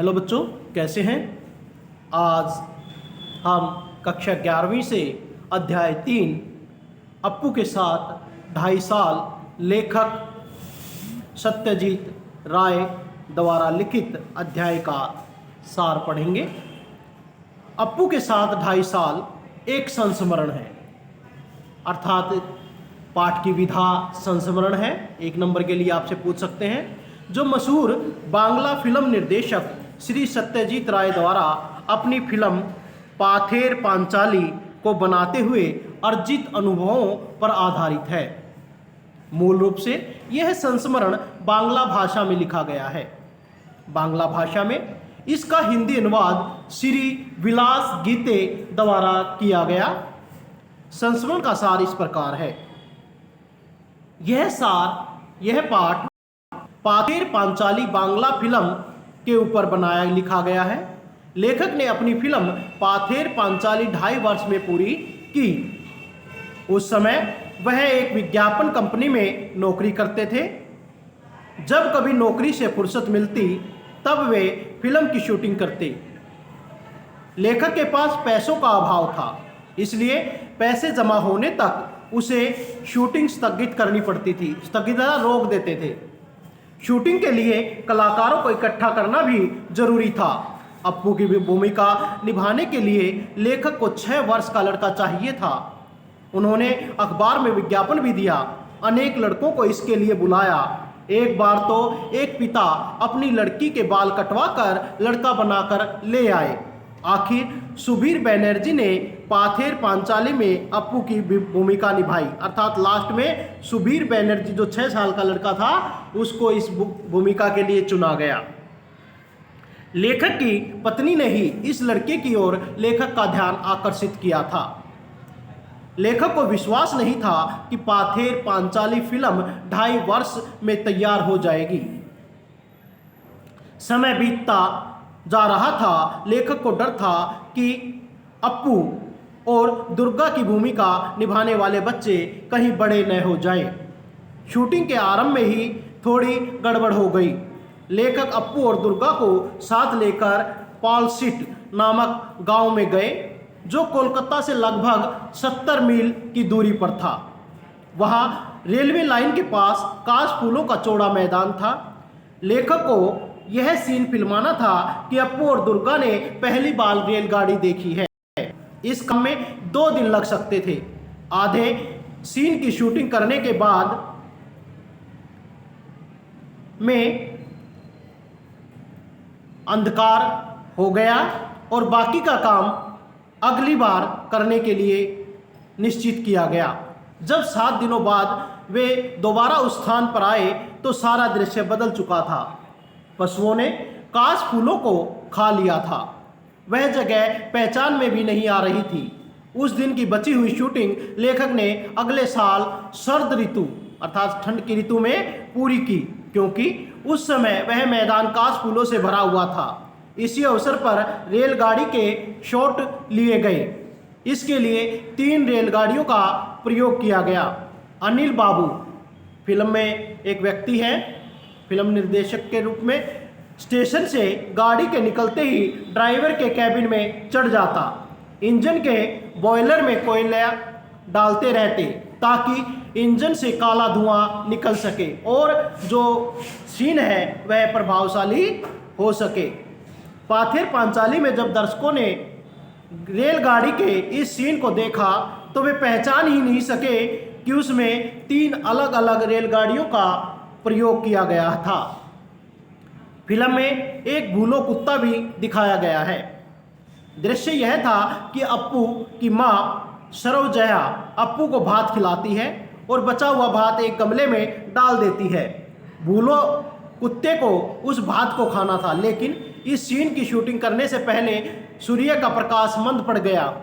Hello बच्चों, कैसे हैं। आज हम कक्षा 11वीं से अध्याय 3 अप्पू के साथ 2.5 साल लेखक सत्यजीत राय द्वारा लिखित अध्याय का सार पढ़ेंगे। अप्पू के साथ 2.5 साल एक संस्मरण है, अर्थात पाठ की विधा संस्मरण है। 1 नंबर के लिए आपसे पूछ सकते हैं, जो मशहूर बांग्ला फिल्म निर्देशक श्री सत्यजीत राय द्वारा अपनी फिल्म पाथेर पांचाली को बनाते हुए अर्जित अनुभवों पर आधारित है। मूल रूप से यह संस्मरण बांग्ला भाषा में लिखा गया है। बांग्ला भाषा में इसका हिंदी अनुवाद श्री विलास गीते द्वारा किया गया। संस्मरण का सार इस प्रकार है। यह पाठ पाथेर पांचाली बांग्ला फिल्म के ऊपर लिखा गया है। लेखक ने अपनी फिल्म पाथेर पांचाली 2.5 वर्ष में पूरी की। उस समय वह एक विज्ञापन कंपनी में नौकरी करते थे। जब कभी नौकरी से फुर्सत मिलती तब वे फिल्म की शूटिंग करते। लेखक के पास पैसों का अभाव था, इसलिए पैसे जमा होने तक उसे शूटिंग स्थगित करनी पड़ती थी, स्थगितता रोक देते थे। शूटिंग के लिए कलाकारों को इकट्ठा करना भी जरूरी था। अप्पू की भूमिका निभाने के लिए लेखक को 6 वर्ष का लड़का चाहिए था। उन्होंने अखबार में विज्ञापन भी दिया, अनेक लड़कों को इसके लिए बुलाया। एक बार तो एक पिता अपनी लड़की के बाल कटवाकर लड़का बनाकर ले आए। आखिर सुबीर बनर्जी ने पाथेर पांचाली में अप्पू की भूमिका निभाई, अर्थात लास्ट में सुबीर बनर्जी जो 6 साल का लड़का था उसको इस भूमिका के लिए चुना गया। लेखक की पत्नी ने ही इस लड़के की ओर लेखक का ध्यान आकर्षित किया था। लेखक को विश्वास नहीं था कि पाथेर पांचाली फिल्म 2.5 वर्ष में तैयार हो जाएगी। समय बीतता जा रहा था। लेखक को डर था कि अप्पू और दुर्गा की भूमिका निभाने वाले बच्चे कहीं बड़े न हो जाएं। शूटिंग के आरंभ में ही थोड़ी गड़बड़ हो गई। लेखक अप्पू और दुर्गा को साथ लेकर पालसिट नामक गांव में गए, जो कोलकाता से लगभग 70 मील की दूरी पर था। वहां रेलवे लाइन के पास काश फूलों का चौड़ा मैदान था। लेखक को यह सीन फिल्माना था कि अप्पू और दुर्गा ने पहली बार रेलगाड़ी देखी है। इस काम में 2 दिन लग सकते थे। आधे सीन की शूटिंग करने के बाद में अंधकार हो गया और बाकी का काम अगली बार करने के लिए निश्चित किया गया। जब 7 दिनों बाद वे दोबारा उस स्थान पर आए तो सारा दृश्य बदल चुका था। पशुओं ने काश फूलों को खा लिया था। वह जगह पहचान में भी नहीं आ रही थी। उस दिन की बची हुई शूटिंग लेखक ने अगले साल शरद ऋतु अर्थात ठंड की ऋतु में पूरी की, क्योंकि उस समय वह मैदान काश फूलों से भरा हुआ था। इसी अवसर पर रेलगाड़ी के शॉट लिए गए। इसके लिए 3 रेलगाड़ियों का प्रयोग किया गया। अनिल बाबू फिल्म में एक व्यक्ति है, फिल्म निर्देशक के रूप में। स्टेशन से गाड़ी के निकलते ही ड्राइवर के कैबिन में चढ़ जाता। इंजन के बॉयलर में कोयला डालते रहते ताकि इंजन से काला धुआं निकल सके और जो सीन है वह प्रभावशाली हो सके। पाथेर पांचाली में जब दर्शकों ने रेलगाड़ी के इस सीन को देखा तो वे पहचान ही नहीं सके कि उसमें 3 अलग अलग रेलगाड़ियों का प्रयोग किया गया था। फिल्म में एक भूलो कुत्ता भी दिखाया गया है। दृश्य यह था कि अप्पू की माँ सरोजया अप्पू को भात खिलाती है और बचा हुआ भात एक गमले में डाल देती है। भूलो कुत्ते को उस भात को खाना था, लेकिन इस सीन की शूटिंग करने से पहले सूर्य का प्रकाश मंद पड़ गया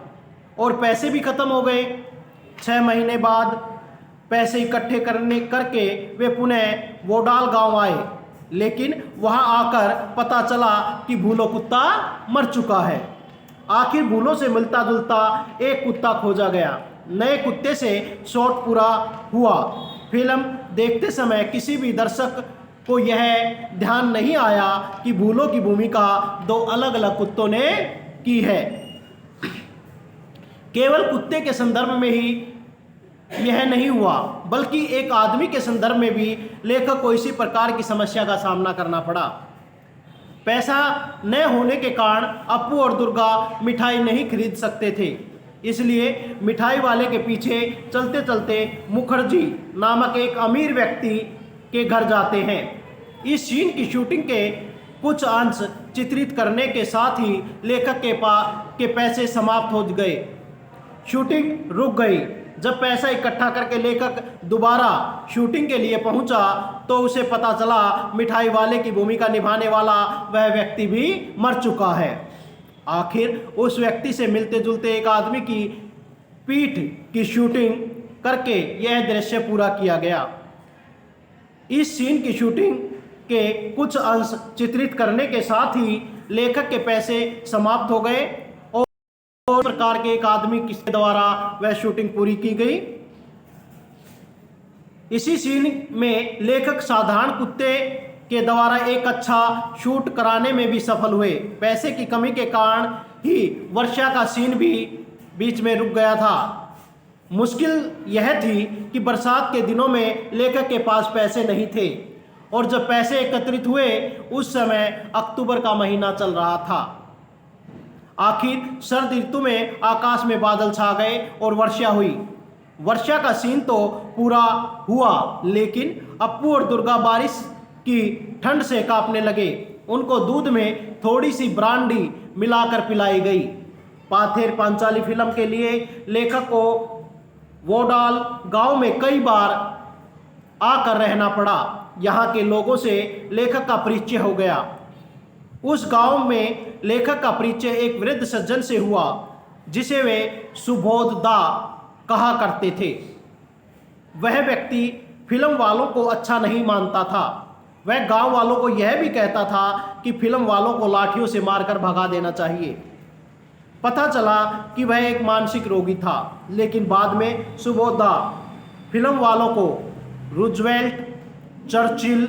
और पैसे भी खत्म हो गए। 6 महीने बाद पैसे इकट्ठे करके वे पुनः वोडाल गांव आए, लेकिन वहां आकर पता चला कि भूलो कुत्ता मर चुका है। आखिर भूलो से मिलता जुलता एक कुत्ता खोजा गया। नए कुत्ते से शॉट पूरा हुआ। फिल्म देखते समय किसी भी दर्शक को यह ध्यान नहीं आया कि भूलों की भूमिका दो अलग अलग कुत्तों ने की है। केवल कुत्ते के संदर्भ में ही यह नहीं हुआ, बल्कि एक आदमी के संदर्भ में भी लेखक को इसी प्रकार की समस्या का सामना करना पड़ा। पैसा न होने के कारण अप्पू और दुर्गा मिठाई नहीं खरीद सकते थे, इसलिए मिठाई वाले के पीछे चलते चलते मुखर्जी नामक एक अमीर व्यक्ति के घर जाते हैं। इस सीन की शूटिंग के कुछ अंश चित्रित करने के साथ ही लेखक के पैसे समाप्त हो गए। शूटिंग रुक गई। जब पैसा इकट्ठा करके लेखक दोबारा शूटिंग के लिए पहुंचा तो उसे पता चला मिठाई वाले की भूमिका निभाने वाला वह व्यक्ति भी मर चुका है। आखिर उस व्यक्ति से मिलते जुलते एक आदमी की पीठ की शूटिंग करके यह दृश्य पूरा किया गया। इस सीन की शूटिंग के कुछ अंश चित्रित करने के साथ ही लेखक के पैसे समाप्त हो गए और प्रकार के एक आदमी किसके द्वारा वह शूटिंग पूरी की गई। इसी सीन में लेखक साधारण कुत्ते के द्वारा एक अच्छा शूट कराने में भी सफल हुए। पैसे की कमी के कारण ही वर्षा का सीन भी बीच में रुक गया था। मुश्किल यह थी कि बरसात के दिनों में लेखक के पास पैसे नहीं थे और जब पैसे एकत्रित हुए उस समय अक्टूबर का महीना चल रहा था। आखिर शरद ऋतु में आकाश में बादल छा गए और वर्षा हुई। वर्षा का सीन तो पूरा हुआ, लेकिन अप्पू और दुर्गा बारिश की ठंड से कांपने लगे। उनको दूध में थोड़ी सी ब्रांडी मिलाकर पिलाई गई। पाथेर पांचाली फिल्म के लिए लेखक को वोडाल गांव में कई बार आकर रहना पड़ा। यहाँ के लोगों से लेखक का परिचय हो गया। उस गांव में लेखक का परिचय एक वृद्ध सज्जन से हुआ जिसे वे सुबोध दा कहा करते थे। वह व्यक्ति फिल्म वालों को अच्छा नहीं मानता था। वह गांव वालों को यह भी कहता था कि फिल्म वालों को लाठियों से मारकर भगा देना चाहिए। पता चला कि वह एक मानसिक रोगी था, लेकिन बाद में सुबोध दा फिल्म वालों को Roosevelt, Churchill,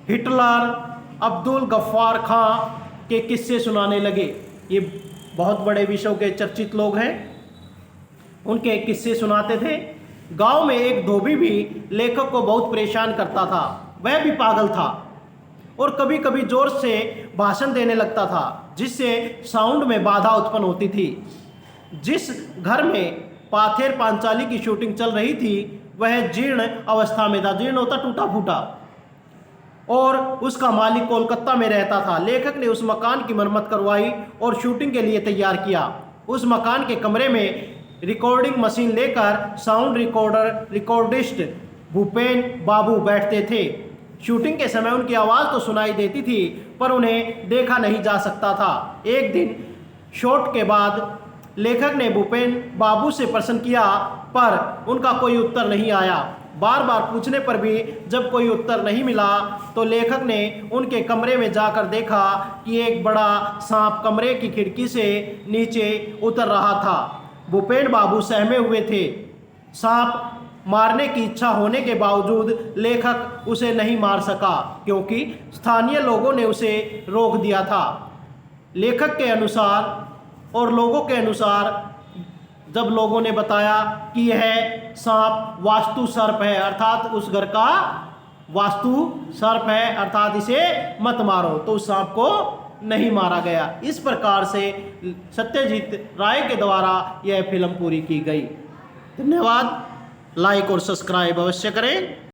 Hitler, Abdul Gaffar Khan के किस्से सुनाने लगे। ये बहुत बड़े विश्व के चर्चित लोग हैं, उनके किस्से सुनाते थे। गांव में एक धोबी भी लेखक को बहुत परेशान करता था। वह भी पागल था और कभी कभी जोर से भाषण देने लगता था जिससे साउंड में बाधा उत्पन्न होती थी। जिस घर में पाथेर पांचाली की शूटिंग चल रही थी वह जीर्ण अवस्था में था। जीर्ण होता टूटा फूटा, और उसका मालिक कोलकाता में रहता था। लेखक ने उस मकान की मरम्मत करवाई और शूटिंग के लिए तैयार किया। उस मकान के कमरे में रिकॉर्डिंग मशीन लेकर साउंड रिकॉर्डिस्ट भूपेन बाबू बैठते थे। शूटिंग के समय उनकी आवाज़ तो सुनाई देती थी पर उन्हें देखा नहीं जा सकता था। एक दिन शॉट के बाद लेखक ने भूपेन बाबू से प्रश्न किया पर उनका कोई उत्तर नहीं आया। बार बार पूछने पर भी जब कोई उत्तर नहीं मिला तो लेखक ने उनके कमरे में जाकर देखा कि एक बड़ा सांप कमरे की खिड़की से नीचे उतर रहा था। भूपेन बाबू सहमे हुए थे। सांप मारने की इच्छा होने के बावजूद लेखक उसे नहीं मार सका क्योंकि स्थानीय लोगों ने उसे रोक दिया था। लेखक के अनुसार और लोगों के अनुसार जब लोगों ने बताया कि यह सांप वास्तु सर्प है, अर्थात उस घर का वास्तु सर्प है, अर्थात इसे मत मारो, तो उस सांप को नहीं मारा गया। इस प्रकार से सत्यजीत राय के द्वारा यह फिल्म पूरी की गई। धन्यवाद। लाइक और सब्सक्राइब अवश्य करें।